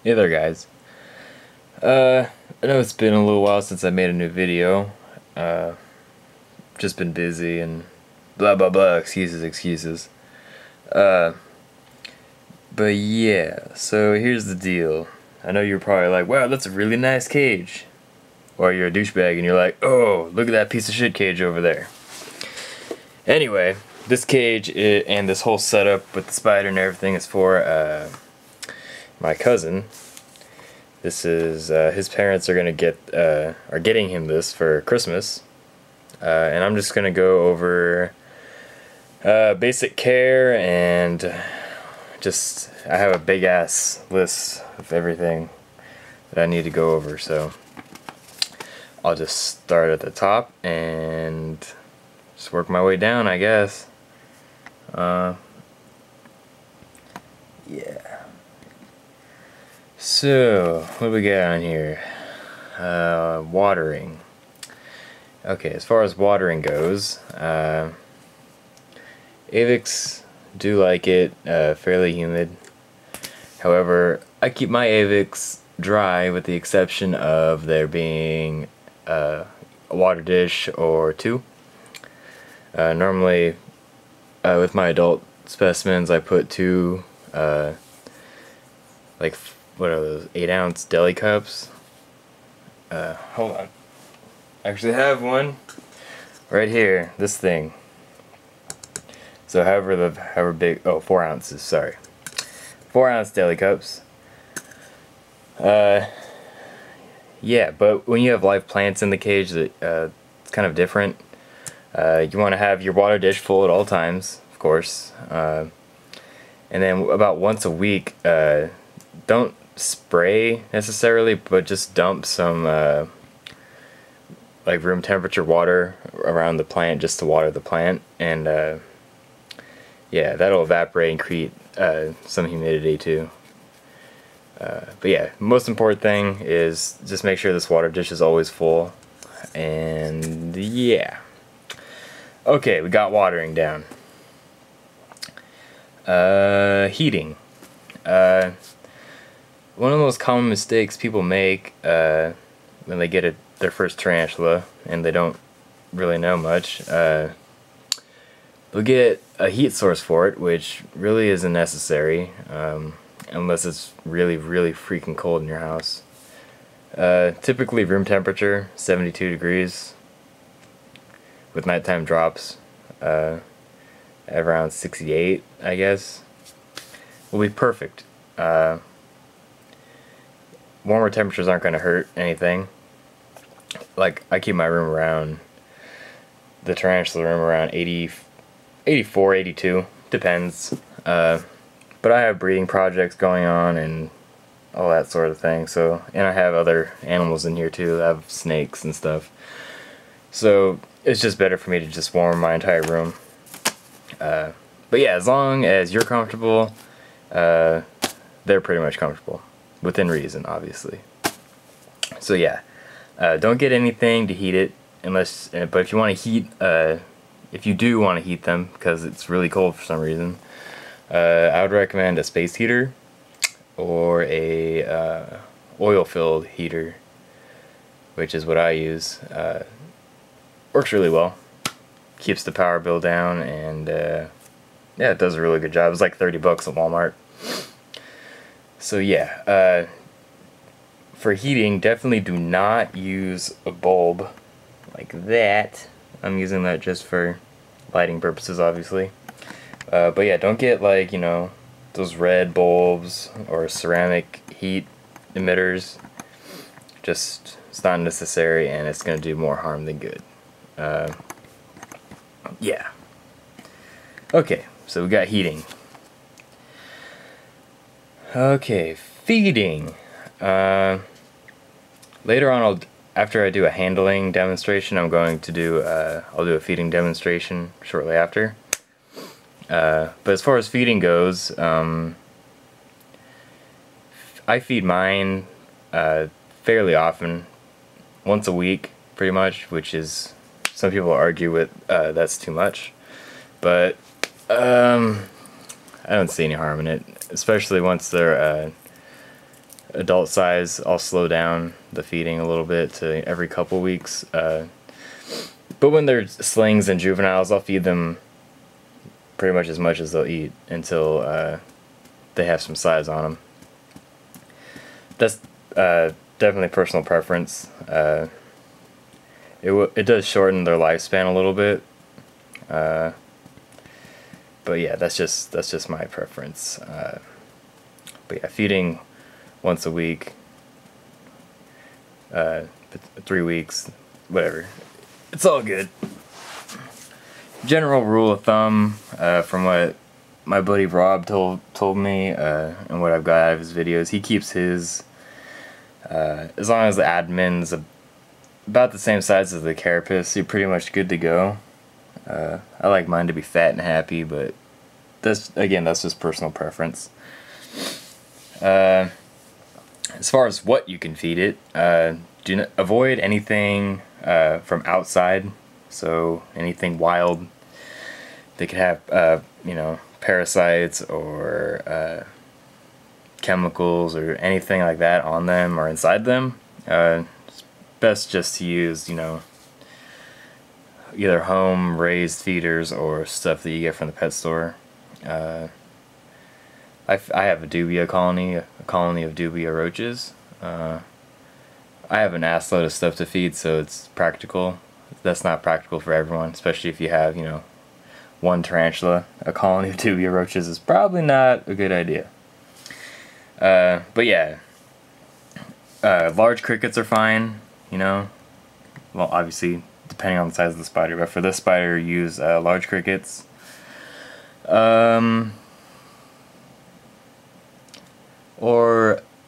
Hey there, guys. I know it's been a little while since I made a new video. Just been busy and blah blah blah, excuses. Uh, but yeah, so here's the deal. I know you're probably like, wow, that's a really nice cage. Or you're a douchebag and you're like, oh, look at that piece of shit cage over there. Anyway, this cage and this whole setup with the spider and everything is for my cousin. This is his parents are getting him this for Christmas, and I'm just gonna go over basic care and just I have a big ass list of everything that I need to go over. So I'll just start at the top and just work my way down, I guess. Yeah. So, what do we got on here? Watering. Okay, as far as watering goes, Avics do like it fairly humid. However, I keep my Avics dry with the exception of there being a water dish or two. Normally, with my adult specimens, I put two, like, what are those, 8-ounce deli cups? Hold on. I actually have one right here, this thing. So however big, 4 ounces, sorry. 4-ounce deli cups. Yeah, but when you have live plants in the cage, it's kind of different. You want to have your water dish full at all times, of course. And then about once a week, don't spray necessarily, but just dump some like room temperature water around the plant just to water the plant, and yeah, that'll evaporate and create some humidity too. But yeah, most important thing is just make sure this water dish is always full. And yeah, okay, we got watering down. Heating. One of the most common mistakes people make when they get their first tarantula and they don't really know much, they'll get a heat source for it, which really isn't necessary unless it's really freaking cold in your house. Typically room temperature 72 degrees with nighttime drops around 68, I guess, will be perfect. Warmer temperatures aren't going to hurt anything. Like, I keep my room around, the tarantula room around 80, 84, 82, depends. But I have breeding projects going on and all that sort of thing. So, and I have other animals in here too. I have snakes and stuff. So it's just better for me to just warm my entire room. But yeah, as long as you're comfortable, they're pretty much comfortable. Within reason, obviously. So yeah, don't get anything to heat it unless. But if you want to heat, if you do want to heat them because it's really cold for some reason, I would recommend a space heater or a oil-filled heater, which is what I use. Works really well. Keeps the power bill down, and yeah, it does a really good job. It's like $30 at Walmart. So yeah, for heating, definitely do not use a bulb like that. I'm using that just for lighting purposes, obviously. But yeah, don't get, like, you know, those red bulbs or ceramic heat emitters. Just, it's not necessary, and it's going to do more harm than good. Yeah. Okay, so we got heating. Okay, feeding. Later on, after I do a handling demonstration, I'm going to do I'll do a feeding demonstration shortly after. But as far as feeding goes, I feed mine fairly often, once a week, pretty much, which is, some people argue with that's too much, but I don't see any harm in it, especially once they're adult size, I'll slow down the feeding a little bit to every couple weeks. But when they're slings and juveniles, I'll feed them pretty much as they'll eat until they have some size on them. That's definitely personal preference. It does shorten their lifespan a little bit, but yeah, that's just my preference. But yeah, feeding once a week, 3 weeks, whatever. It's all good. General rule of thumb, from what my buddy Rob told me, and what I've got out of his videos, he keeps his, as long as the admin's about the same size as the carapace, you're pretty much good to go. I like mine to be fat and happy, but that's just personal preference. As far as what you can feed it, avoid anything from outside. So anything wild. They could have parasites or chemicals or anything like that on them or inside them. It's best just to use either home raised feeders or stuff that you get from the pet store. I have a dubia colony, a colony of dubia roaches. I have an ass load of stuff to feed, so it's practical. That's not practical for everyone, especially if you have, one tarantula. A colony of dubia roaches is probably not a good idea. But yeah, large crickets are fine, Well, obviously, depending on the size of the spider, but for this spider, use large crickets. Or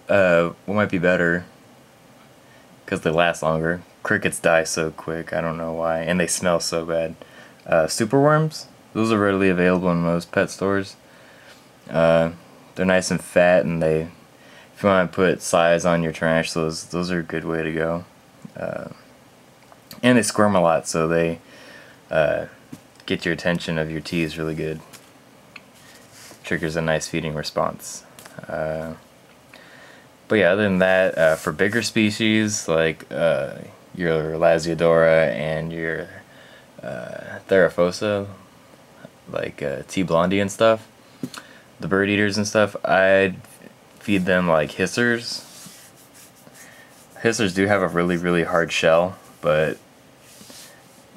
what might be better, because they last longer. Crickets die so quick, I don't know why, and they smell so bad. Superworms, those are readily available in most pet stores. They're nice and fat, and if you want to put size on your tarantulas, those are a good way to go. And they squirm a lot, so they get your attention of your teas really good. Triggers a nice feeding response. But yeah, other than that, for bigger species like your Lasiodora and your Therafosa, like T. blondie and stuff, the bird eaters and stuff, I'd feed them like hissers. Hissers do have a really, really hard shell, but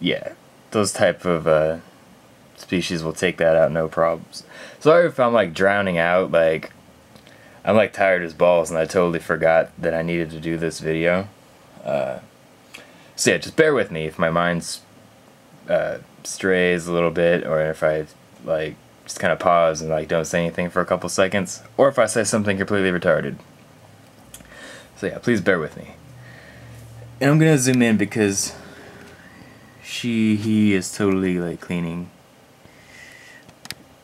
yeah, those type of species will take that out no problems. Sorry if I'm like drowning out, like I'm like tired as balls and I totally forgot that I needed to do this video. So yeah, just bear with me if my mind strays a little bit, or if I like just kind of pause and like don't say anything for a couple seconds, or if I say something completely retarded. So yeah, please bear with me. And I'm gonna zoom in because he is totally like cleaning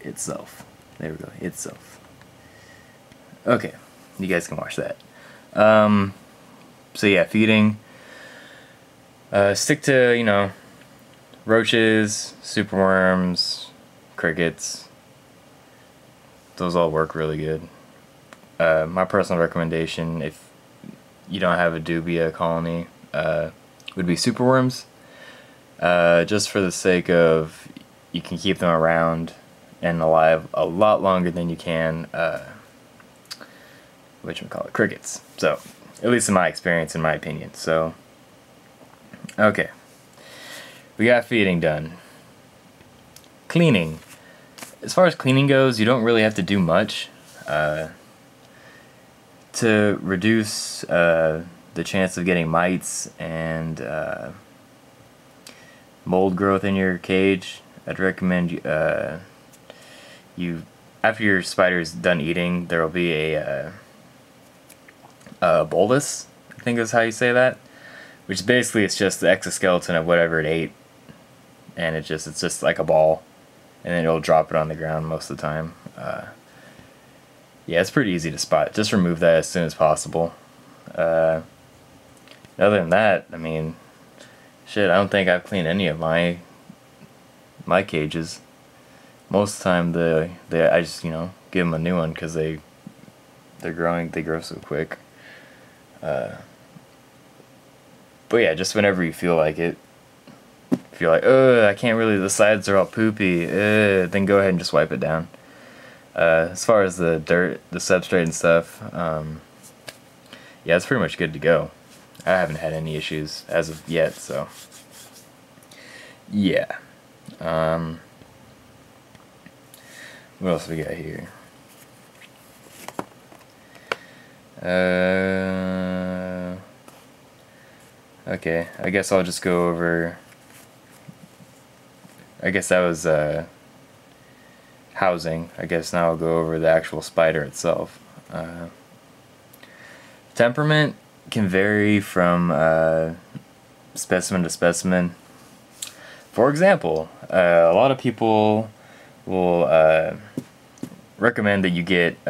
itself. There we go, itself. Okay, you guys can watch that. So yeah, feeding. Stick to, roaches, superworms, crickets. Those all work really good. My personal recommendation, if you don't have a dubia colony, would be superworms. Just for the sake of, you can keep them around and alive a lot longer than you can crickets. So, at least in my experience, in my opinion. So, okay. We got feeding done. Cleaning. As far as cleaning goes, you don't really have to do much to reduce the chance of getting mites and mold growth in your cage. I'd recommend you after your spider's done eating, there will be a bolus, I think is how you say that, which basically it's just the exoskeleton of whatever it ate, and it's just like a ball, and then it'll drop it on the ground most of the time. Yeah, it's pretty easy to spot. Just remove that as soon as possible. Other than that, I mean, shit, I don't think I've cleaned any of my cages. Most of the time, I just give them a new one because they grow so quick. But yeah, just whenever you feel like it, if you're like, oh, I can't really, the sides are all poopy, then go ahead and just wipe it down. As far as the dirt, the substrate and stuff, yeah, it's pretty much good to go. I haven't had any issues as of yet, so yeah. What else we got here? Okay, I guess I'll just go over, I guess that was housing. I guess now I'll go over the actual spider itself. Temperament can vary from specimen to specimen. For example, a lot of people will recommend that you get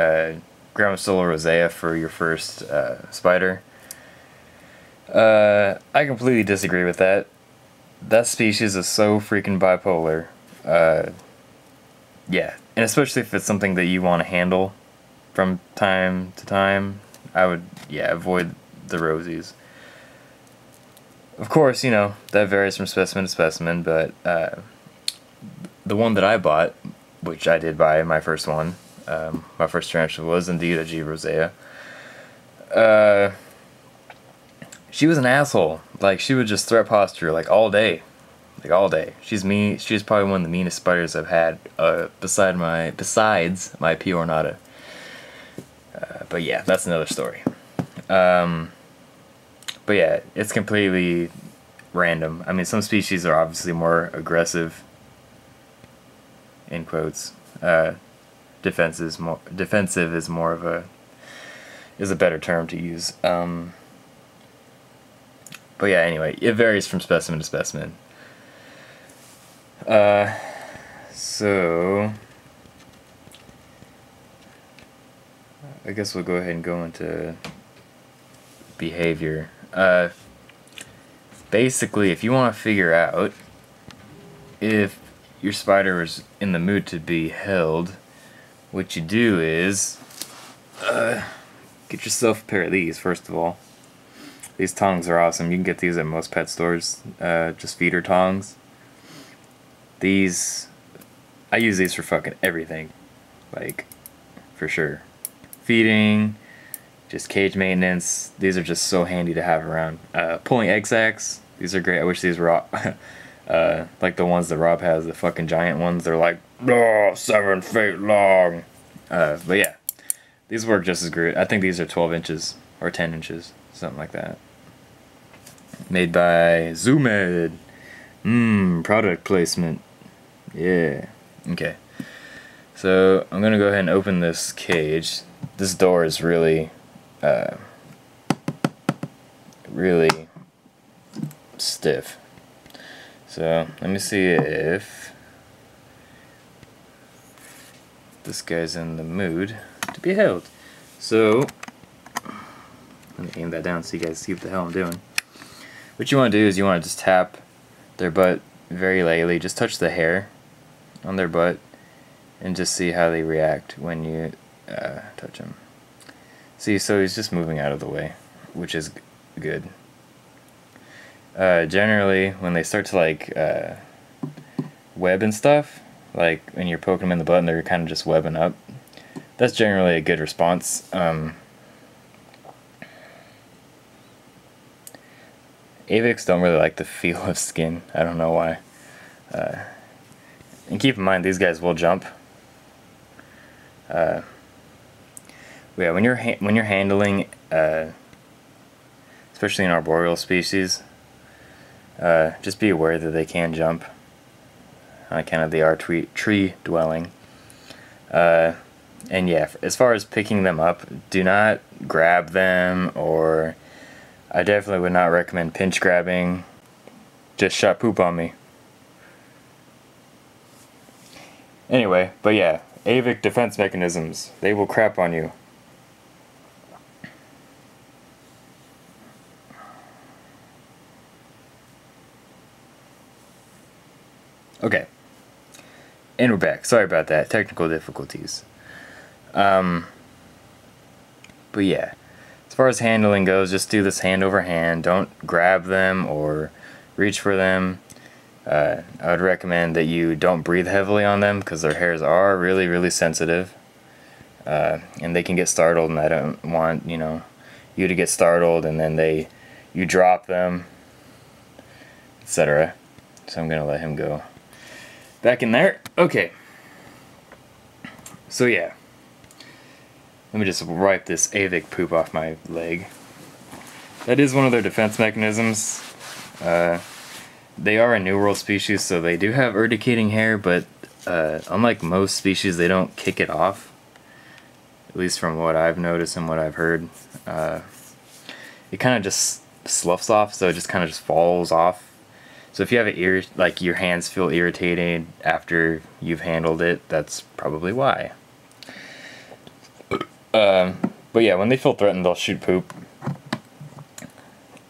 Grammostola rosea for your first spider. I completely disagree with that. That species is so freaking bipolar. Yeah, and especially if it's something that you want to handle from time to time, I would, yeah, avoid the rosies. Of course, you know, that varies from specimen to specimen, but the one that I bought, which I did buy, my first one, my first tarantula was indeed a G. rosea. She was an asshole. Like, she would just threat posture, like, all day. Like, all day. She's mean. She's probably one of the meanest spiders I've had, besides my P. ornata. But yeah, that's another story. But yeah, it's completely random. I mean, some species are obviously more aggressive, in quotes. Defensive is more of a, is a better term to use. But yeah, anyway, it varies from specimen to specimen. So I guess we'll go ahead and go into behavior. Basically, if you want to figure out if your spider is in the mood to be held, what you do is get yourself a pair of these, first of all. These tongs are awesome. You can get these at most pet stores, just feeder tongs. These, I use these for fucking everything, like, for sure. Feeding, just cage maintenance. These are just so handy to have around. Pulling egg sacs, these are great. I wish these were like the ones that Rob has, the fucking giant ones. They're like, oh, 7 feet long. But yeah, these work just as great. I think these are 12 inches or 10 inches, something like that. Made by Zoomed. Product placement. Yeah. Okay. So I'm gonna go ahead and open this cage. This door is really, really stiff. So let me see if this guy's in the mood to be held. So let me aim that down so you guys see what the hell I'm doing. What you want to do is you want to just tap their butt very lightly. Just touch the hair on their butt and just see how they react when you touch them. See, so he's just moving out of the way, which is good. Generally, when they start to like web and stuff, like when you're poking them in the butt and they're kind of just webbing up, that's generally a good response. Avics don't really like the feel of skin. I don't know why. And keep in mind, these guys will jump. Yeah, when you're handling, especially an arboreal species, just be aware that they can jump. On account of they are tree dwelling. And yeah, as far as picking them up, do not grab them, or I definitely would not recommend pinch grabbing. Just shot poop on me. Anyway, but yeah, avic defense mechanisms. They will crap on you. Okay. And we're back. Sorry about that. Technical difficulties. But yeah. as far as handling goes, just do this hand over hand. Don't grab them or reach for them. I would recommend that you don't breathe heavily on them because their hairs are really, really sensitive. And they can get startled, and I don't want, you to get startled and then you drop them, etc. So I'm gonna let him go back in there. Okay. So yeah. Let me just wipe this Avic poop off my leg. That is one of their defense mechanisms. They are a New World species, so they do have urticating hair, but unlike most species, they don't kick it off. At least from what I've noticed and what I've heard. It kind of just sloughs off, so it just kind of just falls off. So if you have like your hands feel irritated after you've handled it, that's probably why. But yeah, when they feel threatened, they'll shoot poop.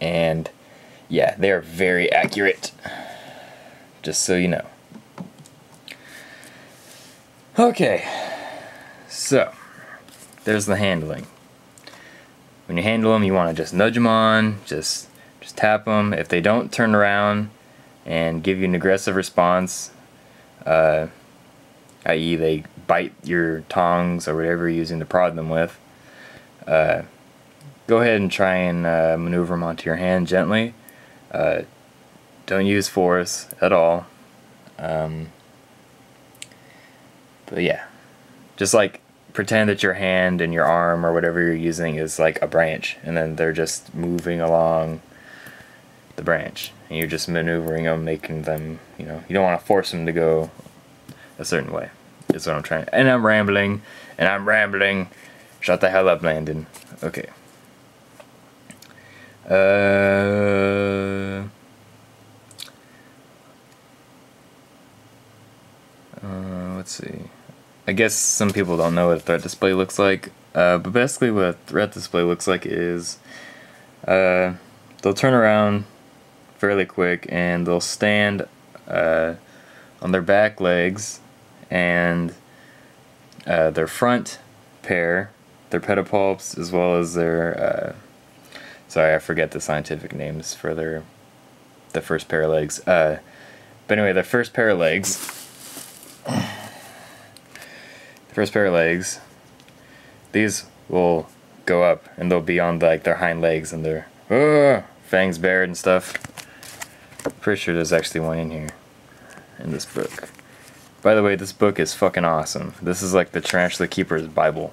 And yeah, they are very accurate. Just so you know. Okay, so there's the handling. When you handle them, you want to just nudge them on, just tap them. If they don't turn around and give you an aggressive response, i.e. they bite your tongs or whatever you're using to prod them with, go ahead and try and maneuver them onto your hand gently. Don't use force at all. But yeah, just like pretend that your hand and your arm or whatever you're using is like a branch, and then they're just moving along the branch, and you're just maneuvering them, making them, you don't want to force them to go a certain way. Is what I'm trying. And I'm rambling. Shut the hell up, Landon. Okay. Let's see. I guess some people don't know what a threat display looks like. But basically what a threat display looks like is they'll turn around fairly quick and they'll stand on their back legs, and their front pair, their pedipalps, as well as their sorry, I forget the scientific names for the first pair of legs. But anyway, the first pair of legs, these will go up and they'll be on like their hind legs and their fangs bared and stuff. Pretty sure there's actually one in here in this book. By the way, this book is fucking awesome. This is like the Tarantula Keeper's Bible.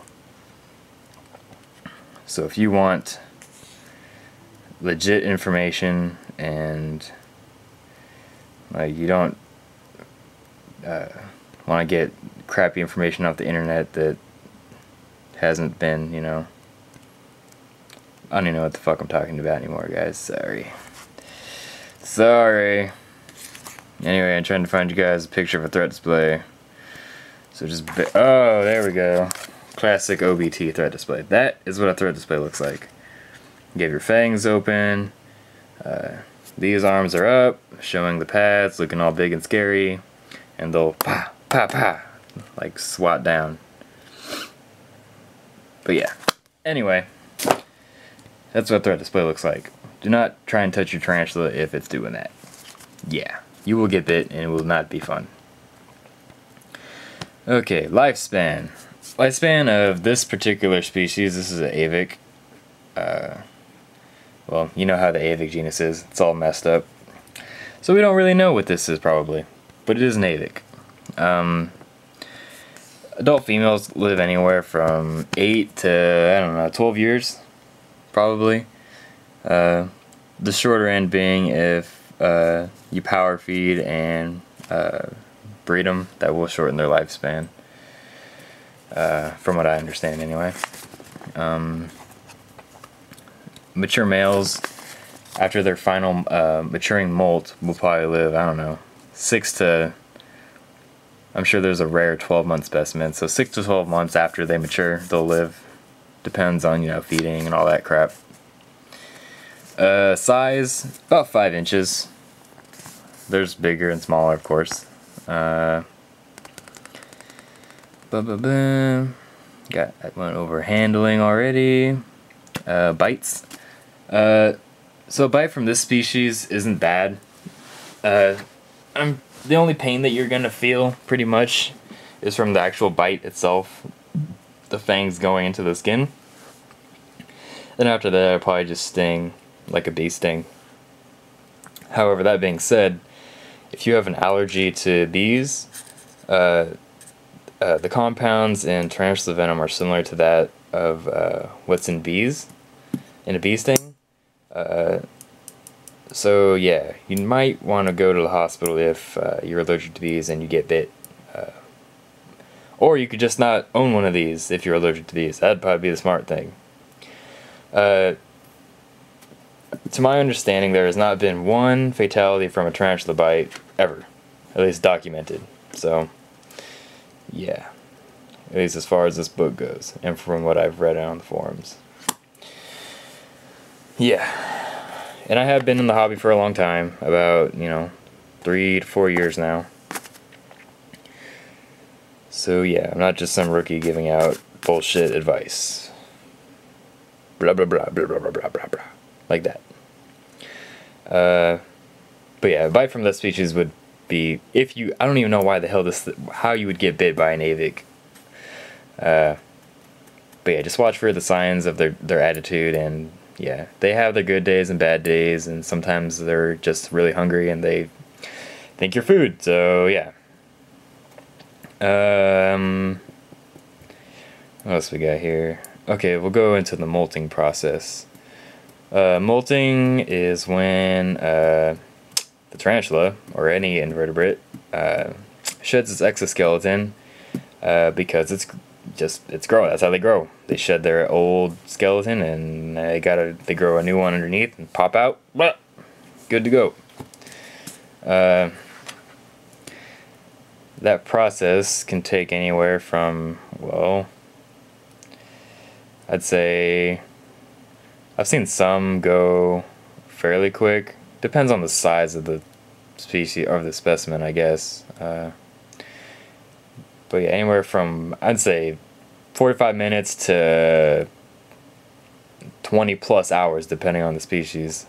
So if you want legit information and like you don't want to get crappy information off the internet that hasn't been, I don't even know what the fuck I'm talking about anymore, guys. Sorry. Anyway, I'm trying to find you guys a picture of a threat display. So oh, there we go. Classic OBT threat display. That is what a threat display looks like. You have your fangs open. These arms are up, showing the pads, looking all big and scary. And they'll pa, pa, pa, like swat down. But yeah. Anyway, that's what a threat display looks like. Do not try and touch your tarantula if it's doing that. Yeah. You will get bit and it will not be fun. Okay, lifespan. Lifespan of this particular species, this is an Avic. Well, you know how the Avic genus is. It's all messed up. So we don't really know what this is probably. But it is an Avic. Adult females live anywhere from 8 to, I don't know, 12 years. Probably. The shorter end being if you power feed and breed them, that will shorten their lifespan. From what I understand anyway. Mature males, after their final maturing molt, will probably live, I don't know, 6 to, I'm sure there's a rare 12-month specimen, so 6 to 12 months after they mature, they'll live. Depends on, feeding and all that crap. Size, about 5 inches. There's bigger and smaller, of course. Got went over handling already. bites. So a bite from this species isn't bad. The only pain that you're gonna feel pretty much is from the actual bite itself, the fangs going into the skin. Then after that, it'll probably just sting like a bee sting. However, that being said, if you have an allergy to bees, the compounds in tarantula venom are similar to that of what's in bees, in a bee sting. So yeah, you might want to go to the hospital if you're allergic to bees and you get bit. Or you could just not own one of these if you're allergic to bees. That'd probably be the smart thing. To my understanding, there has not been one fatality from a tarantula bite ever, at least documented. So, yeah, at least as far as this book goes, and from what I've read on the forums. Yeah, and I have been in the hobby for a long time, about 3 to 4 years now. So yeah, I'm not just some rookie giving out bullshit advice. Blah blah blah blah blah blah blah blah blah. Like that. But yeah, a bite from that species would be, if you, I don't even know why the hell how you would get bit by an avic. But yeah, just watch for the signs of their attitude, and yeah, they have their good days and bad days, and sometimes they're just really hungry and they think you're food, so yeah. What else we got here? Okay, we'll go into the molting process. Molting is when the tarantula, or any invertebrate, sheds its exoskeleton because it's growing. That's how they grow. They shed their old skeleton and they grow a new one underneath and pop out. Blah, good to go. That process can take anywhere from, well, I'd say I've seen some go fairly quick. Depends on the size of the species or the specimen, I guess. But yeah, anywhere from, I'd say 45 minutes to 20 plus hours, depending on the species.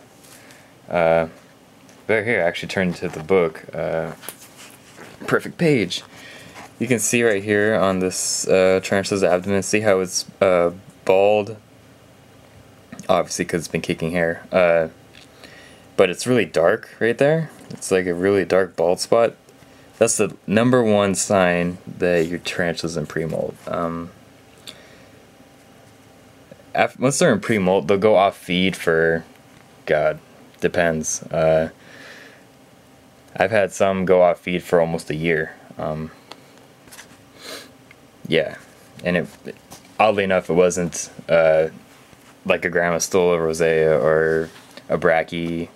But here, I actually turned to the book. Perfect page. You can see right here on this tarantula's abdomen, see how it's bald? Obviously, because it's been kicking hair. But it's really dark right there. It's like a really dark bald spot. That's the #1 sign that your tarantula's in pre-molt. Once they're in pre-molt, they'll go off feed for, God, depends. I've had some go off feed for almost a year. Yeah, and oddly enough, it wasn't like a Grammostola rosea or a brachy.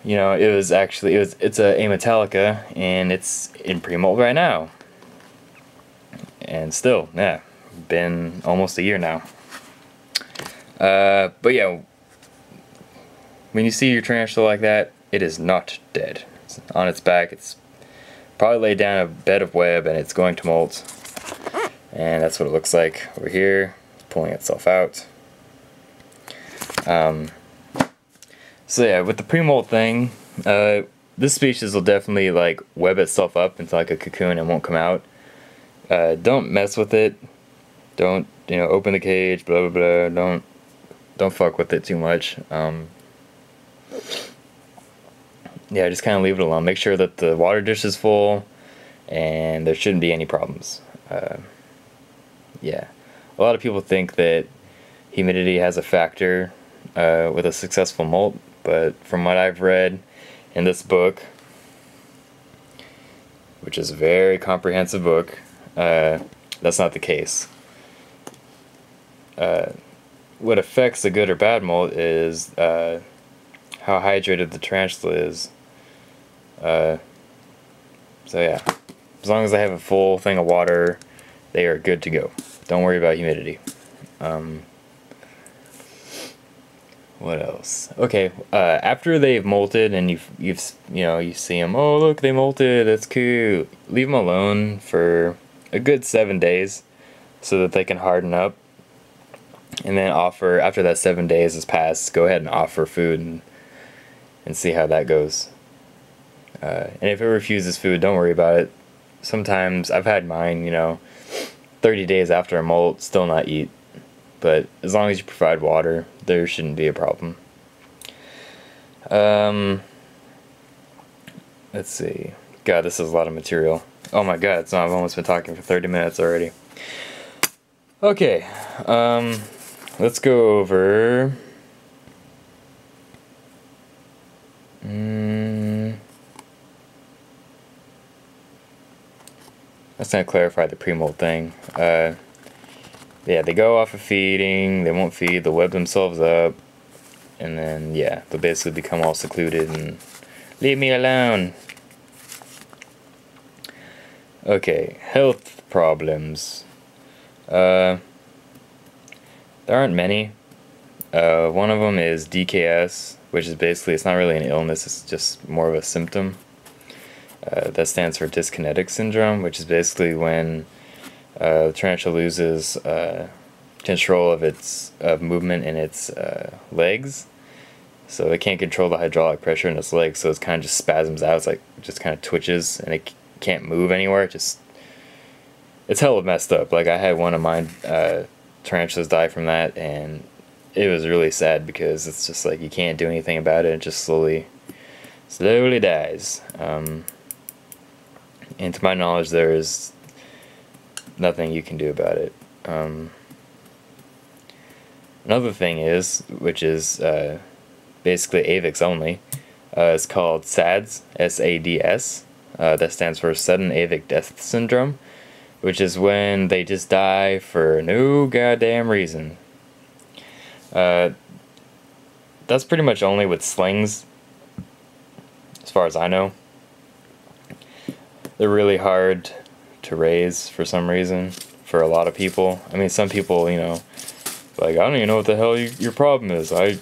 It was actually it's a Ametallica, and it's in pre-molt right now. And still, yeah, been almost a year now. But yeah, when you see your tarantula like that, it is not dead. It's on its back. It's probably laid down a bed of web, and it's going to molt. And that's what it looks like over here. It's pulling itself out. So yeah, with the pre-molt thing, this species will definitely like web itself up into like a cocoon and won't come out. Don't mess with it. Don't open the cage. Blah blah blah. Don't fuck with it too much. Yeah, just kind of leave it alone. Make sure that the water dish is full, and there shouldn't be any problems. Yeah, a lot of people think that humidity has a factor with a successful molt, but from what I've read in this book, which is a very comprehensive book, that's not the case. What affects a good or bad molt is how hydrated the tarantula is. So yeah, as long as they have a full thing of water, they are good to go. Don't worry about humidity. What else? Okay, after they've molted and you see them, oh look, they molted, that's cool. Leave them alone for a good 7 days so that they can harden up. And then after that 7 days has passed, go ahead and offer food and see how that goes. And if it refuses food, don't worry about it. Sometimes I've had mine, 30 days after a molt, still not eat. But as long as you provide water, there shouldn't be a problem. Let's see. God, this is a lot of material. Oh my god, so I've almost been talking for 30 minutes already. Okay, let's go over... Let's not clarify the pre-molt thing. Yeah, they go off of feeding, they won't feed, they'll web themselves up, and then, yeah, they'll basically become all secluded and leave me alone. Okay, health problems. There aren't many. One of them is DKS, which is basically, it's not really an illness, it's just more of a symptom. That stands for dyskinetic syndrome, which is basically when the tarantula loses control of its movement in its legs. So it can't control the hydraulic pressure in its legs, so it kind of just spasms out. It's like, just kind of twitches, and it can't move anywhere. It's hella messed up. Like, I had one of mine tarantulas die from that, and it was really sad because it's just like you can't do anything about it. It just slowly dies. And to my knowledge, there is nothing you can do about it. Another thing is, which is basically AVIX only, it's called SADS, S-A-D-S. That stands for Sudden Avic Death Syndrome, which is when they just die for no goddamn reason. That's pretty much only with slings, as far as I know. They're really hard to raise for some reason, for a lot of people. I mean, some people, like, I don't even know what the hell your problem is. I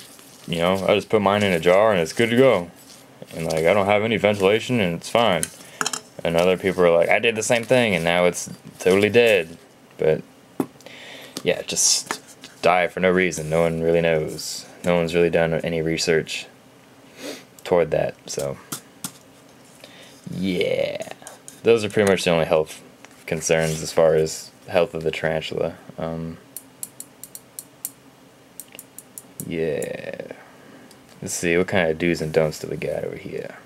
just put mine in a jar and it's good to go. And, like, I don't have any ventilation and it's fine. And other people are like, I did the same thing and now it's totally dead. But, yeah, just die for no reason. No one really knows. No one's really done any research toward that, so. Yeah. Those are pretty much the only health concerns as far as health of the tarantula. Yeah. Let's see, what kind of do's and don'ts do we got over here?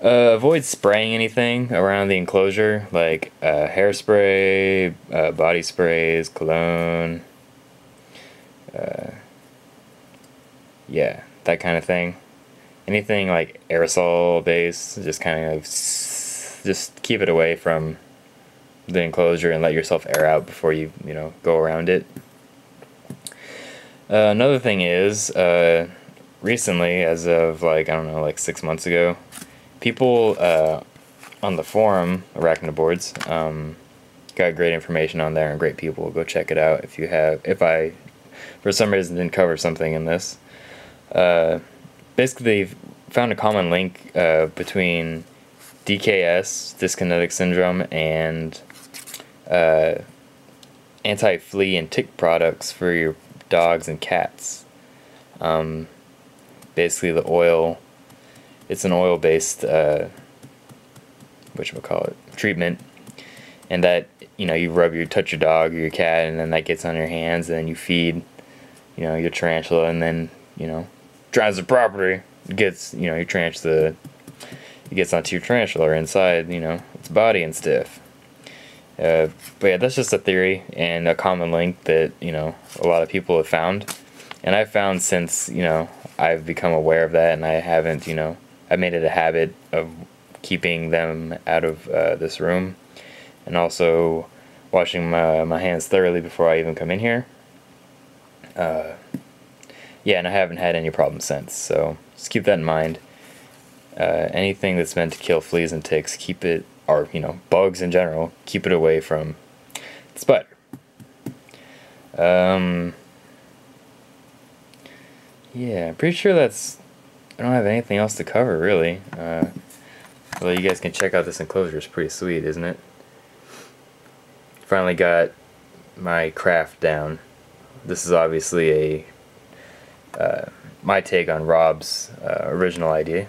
Avoid spraying anything around the enclosure, like hairspray, body sprays, cologne. Yeah, that kind of thing. Anything like aerosol based, just kind of just keep it away from the enclosure and let yourself air out before you go around it. Another thing is, recently, as of like 6 months ago, people on the forum Arachnoboards got great information on there and great people. Go check it out if I for some reason didn't cover something in this. Basically, they found a common link between DKS, dyskinetic syndrome, and anti-flea and tick products for your dogs and cats. Basically, the oil, it's an oil-based treatment, and that you touch your dog or your cat, and then that gets on your hands, and then you feed your tarantula, and then drives the property. It gets your tarantula. It gets onto your tarantula or inside its body and stuff. But yeah, that's just a theory and a common link that a lot of people have found, and I've found since I've become aware of that, and I haven't I made it a habit of keeping them out of this room, and also washing my hands thoroughly before I even come in here. Yeah, and I haven't had any problems since, so just keep that in mind. Anything that's meant to kill fleas and ticks, keep it, or bugs in general, keep it away from the spider. Yeah, I'm pretty sure I don't have anything else to cover, really. Well, you guys can check out this enclosure. It's pretty sweet, isn't it? Finally got my craft down. This is obviously my take on Rob's original idea.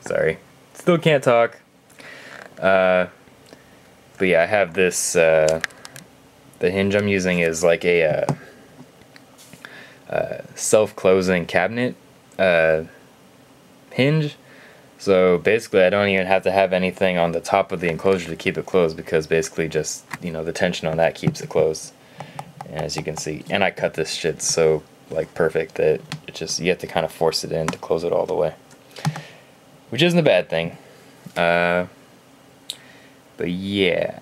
Sorry, still can't talk. But yeah, I have this. The hinge I'm using is like a self-closing cabinet hinge. So basically, I don't even have to have anything on the top of the enclosure to keep it closed, because basically just, you know, the tension on that keeps it closed. And as you can see, and I cut this shit so like perfect that it just, you have to kind of force it in to close it all the way, which isn't a bad thing. But yeah.